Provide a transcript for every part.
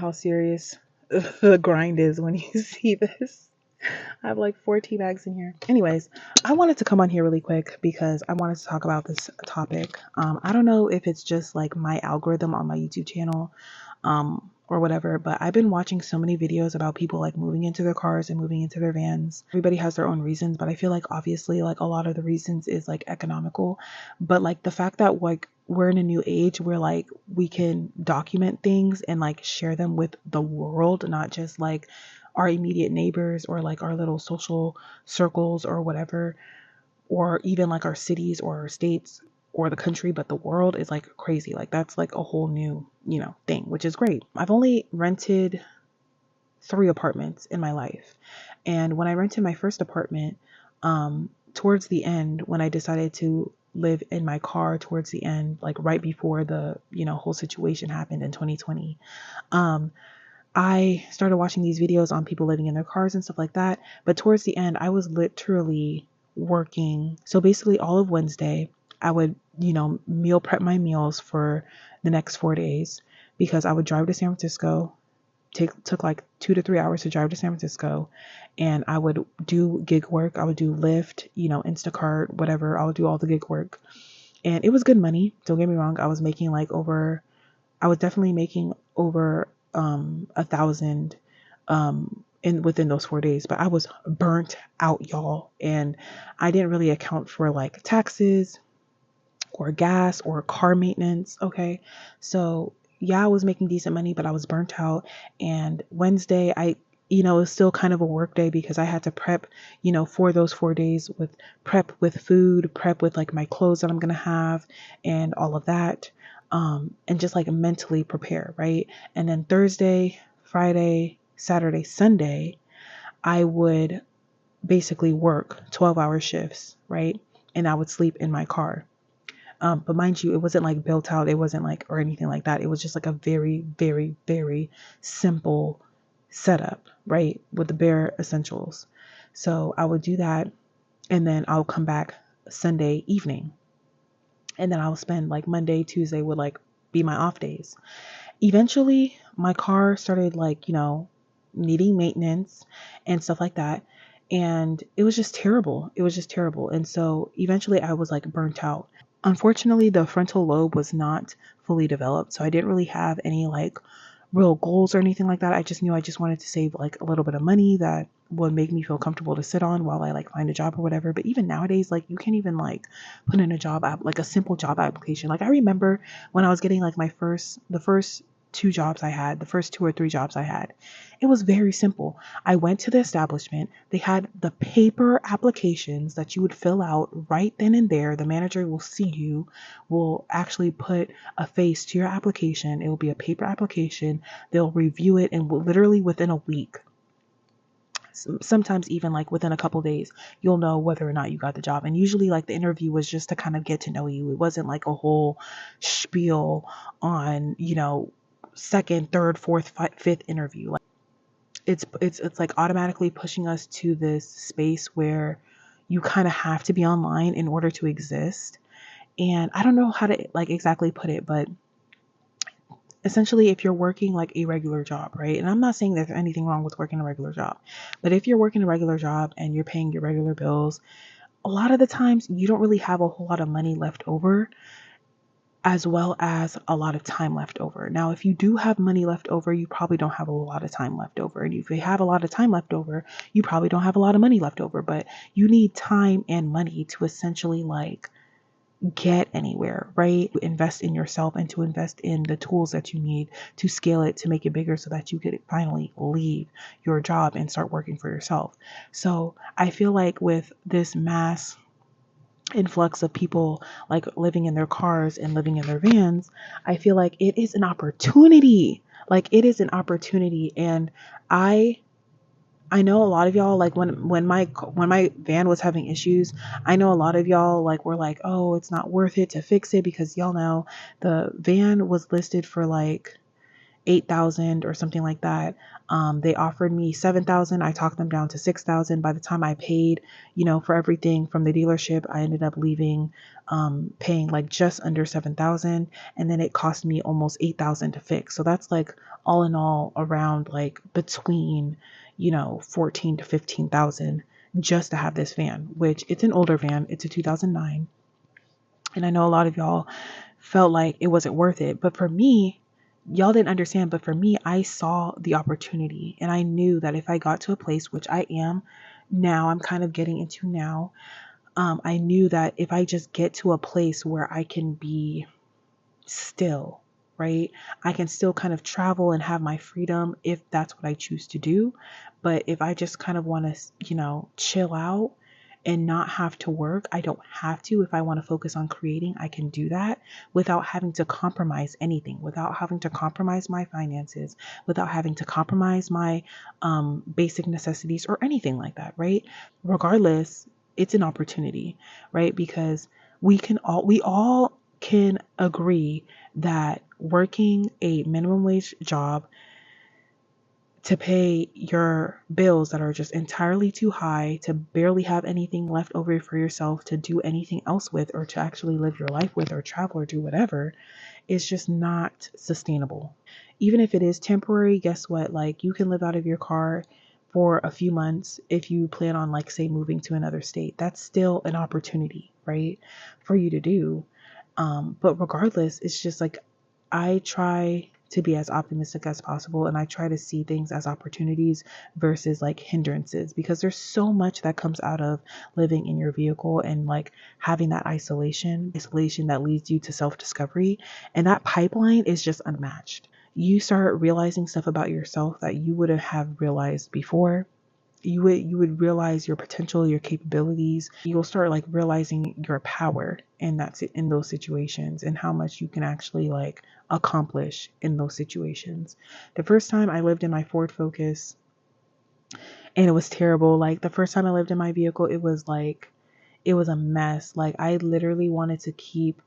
how serious the grind is when you see this. I have like 4 tea bags in here. Anyways, I wanted to come on here really quick because I wanted to talk about this topic. I don't know if it's just like my algorithm on my YouTube channel, or whatever, but I've been watching so many videos about people like moving into their cars and moving into their vans. Everybody has their own reasons, but I feel like obviously like a lot of the reasons is like economical, but like the fact that like we're in a new age where like we can document things and like share them with the world, not just like our immediate neighbors or like our little social circles or whatever, or even like our cities or our states or the country, but the world is like crazy. Like that's like a whole new, thing, which is great. I've only rented 3 apartments in my life. And when I rented my first apartment, towards the end, when I decided to live in my car towards the end, like right before the, whole situation happened in 2020, I started watching these videos on people living in their cars and stuff like that. But towards the end, I was literally working. So basically, all of Wednesday, I would, meal prep my meals for the next 4 days because I would drive to San Francisco. Took like 2 to 3 hours to drive to San Francisco, and I would do gig work. I would do Lyft, Instacart, whatever. I would do all the gig work, and it was good money. Don't get me wrong. I was making like over. I was definitely making over 1,000 in within those 4 days, but I was burnt out, y'all. And I didn't really account for like taxes or gas or car maintenance. Okay. So yeah, I was making decent money, but I was burnt out. And Wednesday, it was still kind of a work day because I had to prep, for those 4 days with prep with food, prep with like my clothes that I'm going to have and all of that. And just like mentally prepare. Right. And then Thursday, Friday, Saturday, Sunday, I would basically work 12-hour shifts. Right. And I would sleep in my car. But mind you, it wasn't like built out. It wasn't like, or anything like that. It was just like a very, very, very simple setup, right? With the bare essentials. So I would do that. And then I'll come back Sunday evening. And then I'll spend like Monday, Tuesday would like be my off days. Eventually my car started like, needing maintenance and stuff like that. And it was just terrible. It was just terrible. And so eventually I was like burnt out. Unfortunately, the frontal lobe was not fully developed, so I didn't really have any like real goals or anything like that. I just knew I just wanted to save like a little bit of money that would make me feel comfortable to sit on while I like find a job or whatever. But even nowadays, like you can't even like put in a job app, like a simple job application. Like I remember when I was getting like the first 2 jobs I had, the first 2 or 3 jobs I had, it was very simple. I went to the establishment. They had the paper applications that you would fill out right then and there. The manager will see you, will actually put a face to your application. It will be a paper application. They'll review it, and literally within a week, sometimes even like within a couple days, you'll know whether or not you got the job. And usually like the interview was just to kind of get to know you. It wasn't like a whole spiel on, second, third, fourth, fifth interview. Like it's like automatically pushing us to this space where you kind of have to be online in order to exist. And I don't know how to like exactly put it, but essentially if you're working like a regular job, right? And I'm not saying there's anything wrong with working a regular job, but if you're working a regular job and you're paying your regular bills, a lot of the times you don't really have a whole lot of money left over, as well as a lot of time left over. Now, if you do have money left over, you probably don't have a lot of time left over. And if you have a lot of time left over, you probably don't have a lot of money left over. But you need time and money to essentially like get anywhere, right? To invest in yourself and to invest in the tools that you need to scale it, to make it bigger so that you could finally leave your job and start working for yourself. So I feel like with this mass influx of people like living in their cars and living in their vans, I feel like it is an opportunity. Like it is an opportunity. And I know a lot of y'all, like when my van was having issues, I know a lot of y'all like were like, oh, it's not worth it to fix it because y'all know the van was listed for like, 8,000 or something like that. They offered me 7,000. I talked them down to 6,000. By the time I paid, for everything from the dealership, I ended up leaving, paying like just under 7,000. And then it cost me almost 8,000 to fix. So that's like all in all around like between, 14 to 15,000 just to have this van, which it's an older van. It's a 2009. And I know a lot of y'all felt like it wasn't worth it. But for me, y'all didn't understand. But for me, I saw the opportunity and I knew that if I got to a place, which I am now, I'm kind of getting into now. I knew that if I just get to a place where I can be still, right? I can still kind of travel and have my freedom if that's what I choose to do. But if I just kind of want to, chill out and not have to work, I don't have to. If I want to focus on creating, I can do that without having to compromise anything, without having to compromise my finances, without having to compromise my basic necessities or anything like that, right? Regardless, it's an opportunity, right? Because we all can agree that working a minimum wage job to pay your bills that are just entirely too high, to barely have anything left over for yourself to do anything else with, or to actually live your life with, or travel, or do whatever, is just not sustainable. Even if it is temporary, guess what? Like, you can live out of your car for a few months if you plan on, like, say, moving to another state. That's still an opportunity, right, for you to do. But regardless, it's just like I try to be as optimistic as possible and I try to see things as opportunities versus like hindrances, because there's so much that comes out of living in your vehicle and like having that isolation that leads you to self-discovery. And that pipeline is just unmatched. You start realizing stuff about yourself that you wouldn't have realized before. You would realize your potential, your capabilities. You'll start like realizing your power in those situations and how much you can actually like accomplish in those situations. The first time I lived in my Ford Focus, and it was terrible. Like the first time I lived in my vehicle, it was a mess. Like I literally wanted to keep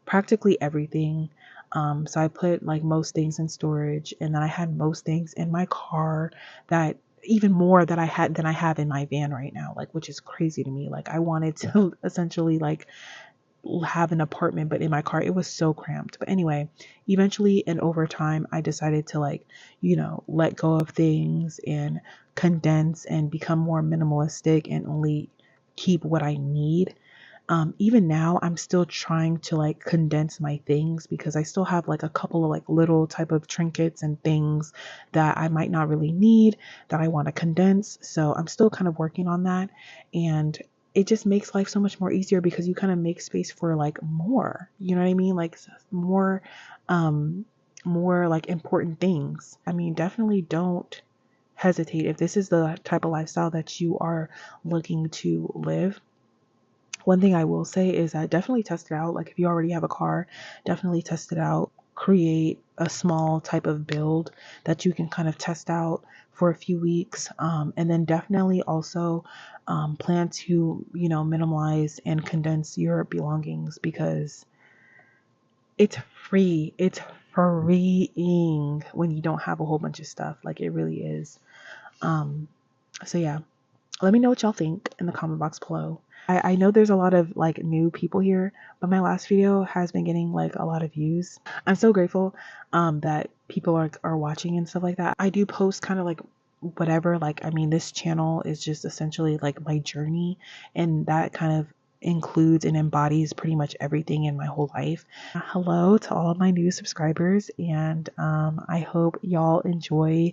practically everything. So I put like most things in storage, and then I had most things in my car, that even more that I had than I have in my van right now, like, which is crazy to me. Like I wanted to essentially like have an apartment, but in my car it was so cramped. But anyway, eventually and over time I decided to like, let go of things and condense and become more minimalistic and only keep what I need. Even now I'm still trying to like condense my things, because I still have like a couple of like little type of trinkets and things that I might not really need that I want to condense. So I'm still kind of working on that. And it just makes life so much more easier because you kind of make space for like more, you know what I mean? Like more, more like important things. I mean, definitely don't hesitate if this is the type of lifestyle that you are looking to live. One thing I will say is that definitely test it out. Like if you already have a car, definitely test it out. Create a small type of build that you can kind of test out for a few weeks. And then definitely also plan to, minimize and condense your belongings, because it's free. It's freeing when you don't have a whole bunch of stuff. Like it really is. So yeah, let me know what y'all think in the comment box below. I know there's a lot of like new people here, but my last video has been getting like a lot of views. I'm so grateful that people are watching and stuff like that. I do post kind of like whatever, like I mean this channel is just essentially like my journey, and that kind of includes and embodies pretty much everything in my whole life. Hello to all of my new subscribers, and I hope y'all enjoy,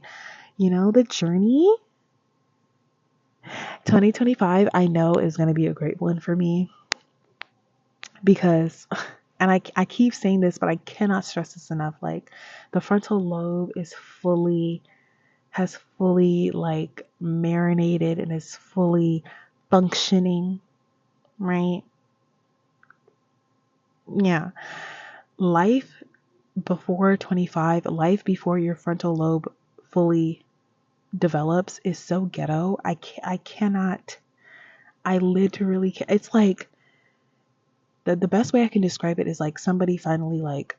the journey. 2025, I know, is going to be a great one for me because, and I keep saying this, but I cannot stress this enough. Like, the frontal lobe has fully like marinated and is fully functioning, right? Yeah. Life before 25, life before your frontal lobe fully develops is so ghetto. I cannot, I literally, it's like, the best way I can describe it is like somebody finally like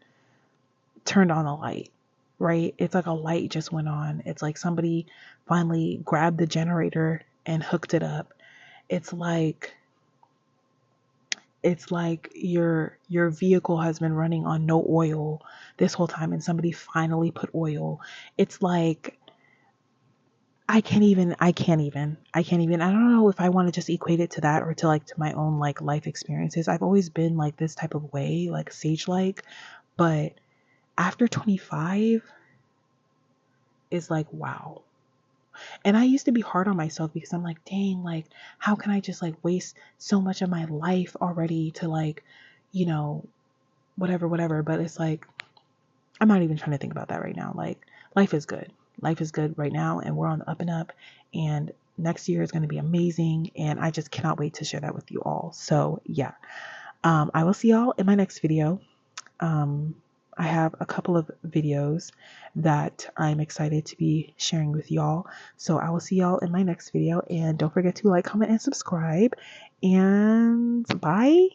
turned on a light, right? It's like a light just went on. It's like somebody finally grabbed the generator and hooked it up. It's like your vehicle has been running on no oil this whole time and somebody finally put oil. It's like I can't even. I don't know if I want to just equate it to that or to like to my own like life experiences. I've always been like this type of way, like sage like, but after 25 is like wow. And I used to be hard on myself because I'm like, dang, like how can I just like waste so much of my life already to like, you know, whatever, but it's like I'm not even trying to think about that right now. Like life is good. Life is good right now and we're on the up and up and next year is going to be amazing and I just cannot wait to share that with you all. So, yeah. I will see y'all in my next video. Um I have a couple of videos that I'm excited to be sharing with y'all. So I will see y'all in my next video and don't forget to like, comment, and subscribe. And bye.